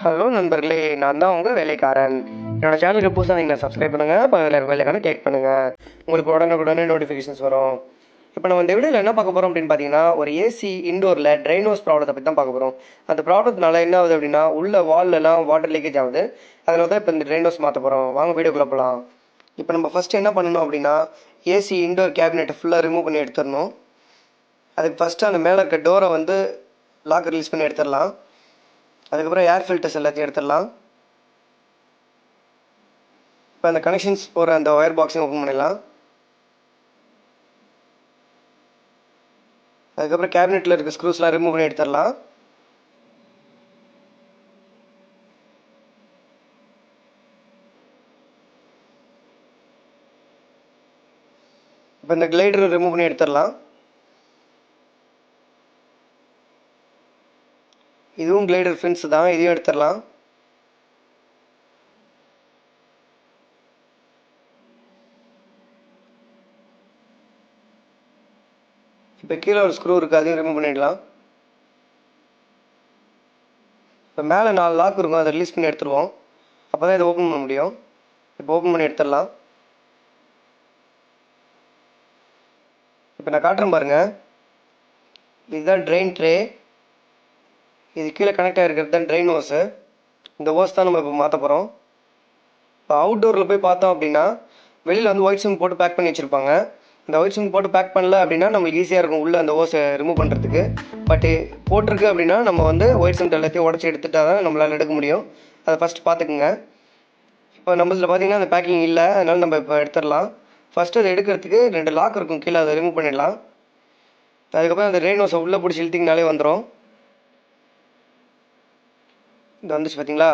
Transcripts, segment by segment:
Hello நண்பர்களே, நான் தான் உங்கள் வேலைக்காரன். என்னோட சேனலுக்கு புதுசாக நீங்கள் சப்ஸ்கிரைப் பண்ணுங்கள், அப்போ அதில் வேலைக்காரன் கிளிக் பண்ணுங்கள். உங்களுக்கு உடனுக்குடனே நோட்டிஃபிகேஷன்ஸ் வரும். இப்போ நம்ம இந்த வீடியோவில் என்ன பார்க்க போகிறோம் அப்படின்னு பார்த்தீங்கன்னா, ஒரு ஏசி இண்டோரில் ட்ரைனோஸ் ப்ராப்ளத்தை பற்றி தான் பார்க்க போகிறோம். அந்த ப்ராப்ளத்தினால என்ன ஆகுது அப்படின்னா, உள்ள வால்லலாம் வாட்டர் லீக்கேஜ் ஆகுது. அதனால தான் இப்போ இந்த ட்ரைனோஸ் மாற்ற போகிறோம். வாங்க வீடியோக்குள்ளே போகலாம். இப்போ நம்ம ஃபஸ்ட்டு என்ன பண்ணணும் அப்படின்னா, ஏசி இண்டோர் கேபினெட்டை ஃபுல்லாக ரிமூவ் பண்ணி எடுத்துடணும். அதுக்கு ஃபஸ்ட்டு அந்த மேலே இருக்க டோரை வந்து லாக் ரிலீஸ் பண்ணி எடுத்துடலாம். அதுக்கப்புறம் ஏர் ஃபில்டர்ஸ் எல்லாத்தையும் எடுத்துடலாம். இப்போ அந்த கனெக்ஷன்ஸ் போகிற அந்த ஒயர் பாக்ஸையும் ஓப்பன் பண்ணிடலாம். அதுக்கப்புறம் கேபினெட்டில் இருக்க ஸ்க்ரூஸ்லாம் ரிமூவ் பண்ணி எடுத்துடலாம். இப்போ இந்த கிளைடரை ரிமூவ் பண்ணி எடுத்துடலாம். இதுவும் கிளைடர் ஃபின்ஸ் தான், இதையும் எடுத்துடலாம். இப்போ கீழே ஒரு ஸ்க்ரூ இருக்குது, அதையும் ரிமூவ் பண்ணிடலாம். இப்போ மேலே 4 லாக் இருக்கும், அதை ரிலீஸ் பண்ணி எடுத்துருவோம். அப்போ தான் இதை ஓப்பன் பண்ண முடியும். இப்போ ஓப்பன் பண்ணி எடுத்துடலாம். இப்போ நான் காட்டுறேன் பாருங்கள். இதுதான் ட்ரெயின் ட்ரே. இது கீழே கனெக்ட் ஆகிருக்கிறது தான் ட்ரெயின் ஓஸு. இந்த ஓஸ் தான் நம்ம இப்போ மாற்ற போகிறோம். இப்போ அவுட்டோரில் போய் பார்த்தோம் அப்படின்னா வெளியில் வந்து ஒயிட் சிம் போட்டு பேக் பண்ணி வச்சுருப்பாங்க. இந்த ஒயிட் சிம் போட்டு பேக் பண்ணல அப்படின்னா நம்மளுக்கு ஈஸியாக இருக்கும் உள்ளே அந்த ஓஸை ரிமூவ் பண்ணுறதுக்கு. பட்டு போட்டிருக்கு அப்படின்னா நம்ம வந்து ஒயிட் சிம் எல்லாத்தையும் உடச்சி எடுத்துட்டா தான் நம்மளால் எடுக்க முடியும். அதை ஃபஸ்ட்டு பார்த்துக்குங்க. இப்போ நம்மளதில் பார்த்தீங்கன்னா அந்த பேக்கிங் இல்லை, அதனால் நம்ம இப்போ எடுத்துடலாம். ஃபஸ்ட்டு அதை எடுக்கிறதுக்கு 2 லாக் இருக்கும் கீழே, அதை ரிமூவ் பண்ணிடலாம். அதுக்கப்புறம் அந்த ட்ரெயின் ஓஸை உள்ளே பிடிச்சி இழுத்திங்கனாலே வந்துடும். இது வந்துச்சு பார்த்தீங்களா?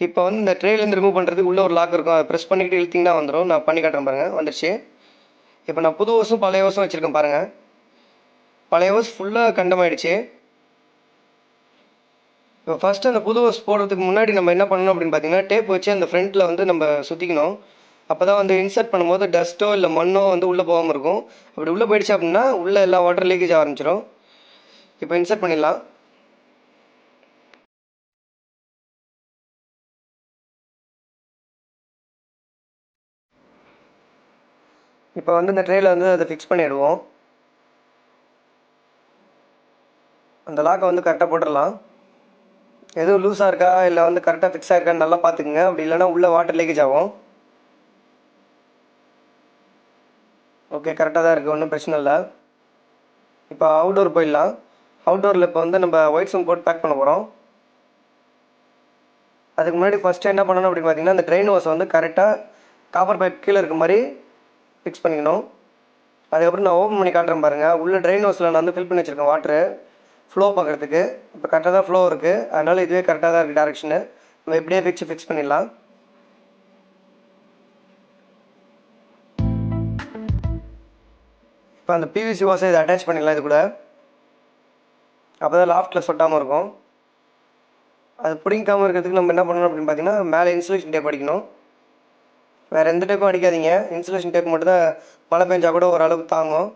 இப்போ வந்து இந்த ட்ரேலேருந்து ரிமூவ் பண்ணுறதுக்கு உள்ளே ஒரு லாக் இருக்கும், அதை ப்ரெஸ் பண்ணிக்கிட்டு இழுத்திங்கன்னா வந்துடும். நான் பண்ணி காட்டுறேன் பாருங்கள், வந்துடுச்சு. இப்போ நான் புது ஓஸும் பழைய ஓஸும் வச்சுருக்கேன் பாருங்கள். பழைய ஓஸ் ஃபுல்லாக கண்டமாயிடுச்சு. இப்போ ஃபஸ்ட்டு அந்த புது ஓஸ் போடுறதுக்கு முன்னாடி நம்ம என்ன பண்ணணும் அப்படின்னு பார்த்தீங்கன்னா, டேப் வச்சு அந்த ஃப்ரண்ட்டில் வந்து நம்ம சுற்றிக்கணும். அப்போ தான் வந்து இன்சர்ட் பண்ணும்போது டஸ்ட்டோ இல்லை மண்ணோ வந்து உள்ளே போகாமல் இருக்கும். அப்படி உள்ளே போயிடுச்சு அப்படின்னா உள்ளே எல்லா வாட்டர் லீக்கேஜ் ஆரம்பிச்சிடும். இப்போ இன்சர்ட் பண்ணிடலாம். இப்போ வந்து இந்த ட்ரேயில் வந்து அதை ஃபிக்ஸ் பண்ணிவிடுவோம். அந்த லாக்கை வந்து கரெக்டாக போட்டுடலாம். எதுவும் லூஸாக இருக்கா இல்லை வந்து கரெக்டாக ஃபிக்ஸ் ஆகிருக்கான்னு நல்லா பார்த்துக்குங்க. அப்படி இல்லைனா உள்ளே வாட்டர் லீக்கேஜ் ஆகும். ஓகே, கரெக்டாக தான் இருக்குது, ஒன்றும் பிரச்சனை இல்லை. இப்போ அவுட்டோர் போயிடலாம். அவுட்டோரில் இப்போ வந்து நம்ம ஒயிட் சிம் போட்டு பேக் பண்ண போகிறோம். அதுக்கு முன்னாடி ஃபஸ்ட்டு என்ன பண்ணணும் அப்படின்னு பார்த்தீங்கன்னா, அந்த ட்ரெயின் ஓஸை வந்து கரெக்டாக காப்பர் பைப் கீழே இருக்க மாதிரி ஃபிக்ஸ் பண்ணிக்கணும். அதுக்கப்புறம் நான் ஓப்பன் பண்ணி காட்டுறேன் பாருங்கள். உள்ள ட்ரெயின் ஹவுஸில் நான் வந்து ஃபில் பண்ணி வச்சுருக்கேன் வாட்ரு ஃப்ளோ பார்க்குறதுக்கு. இப்போ கரெக்டாக தான் ஃப்ளோ இருக்குது, அதனால் இதுவே கரெக்டாக தான் இருக்குது டேரெக்ஷனு. நம்ம இப்படியே ஃபிக்ஸ் பண்ணிடலாம். இப்போ அந்த பிவிசி வாஸை இதை அட்டாச் பண்ணிடலாம் இது கூட. அப்போ தான் லாஃப்ட்டில் சொட்டாமல் இருக்கும். அது பிடிக்காமல் இருக்கிறதுக்கு நம்ம என்ன பண்ணணும் அப்படின்னு பார்த்தீங்கன்னா, மேலே இன்சுலேஷன் டேப் அடிக்கணும். வேறு எந்த டேப்பும் அடிக்காதீங்க, இன்சுலேஷன் டேப் மட்டும் தான் மழை பெஞ்சால் கூட ஓரளவுக்கு தாங்கும்.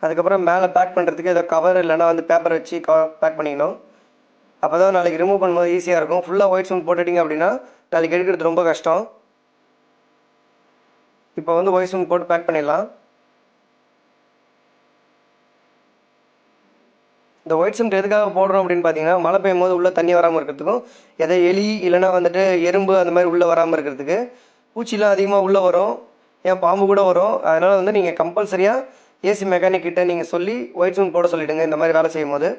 அதுக்கப்புறம் மேலே பேக் பண்ணுறதுக்கு ஏதோ கவர் இல்லைனா வந்து பேப்பர் வச்சு பேக் பண்ணிக்கணும். அப்போ தான் நாளைக்கு ரிமூவ் பண்ணும்போது ஈஸியாக இருக்கும். ஃபுல்லாக ஒயிட் சிம் போட்டுட்டிங்க அப்படின்னா நாளைக்கு எடுக்கிறது ரொம்ப கஷ்டம். இப்போ வந்து ஒயிட் சிம் போட்டு பேக் பண்ணிடலாம். இந்த ஒயிட் சிம் எதுக்காக போடுறோம் அப்படின்னு பார்த்தீங்கன்னா, மழை பெய்யும் போது உள்ளே தண்ணி வராமல் இருக்கிறதுக்கும், எதை எலி இல்லைனா வந்துட்டு எறும்பு அந்த மாதிரி உள்ளே வராமல் இருக்கிறதுக்கு. பூச்சிலாம் அதிகமாக உள்ளே வரும், ஏன் பாம்பு கூட வரும். அதனால் வந்து நீங்கள் கம்பல்சரியாக ஏசி மெக்கானிக் கிட்ட நீங்கள் சொல்லி ஒயிட் சிம் போட சொல்லிவிடுங்க இந்த மாதிரி வேலை செய்யும் போது.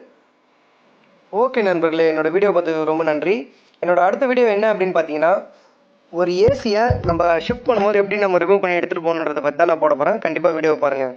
ஓகே நண்பர்களே, என்னோடய வீடியோ பார்த்தது ரொம்ப நன்றி. என்னோடய அடுத்த வீடியோ என்ன அப்படின்னு பார்த்தீங்கன்னா, ஒரு ஏசியை நம்ம ஷிஃப்ட் பண்ணும்போது எப்படி நம்ம ரிமூவ் பண்ணி எடுத்துகிட்டு போகணுன்றதை பற்றி தான் நான் போட போகிறேன். கண்டிப்பாக வீடியோ பாருங்கள்.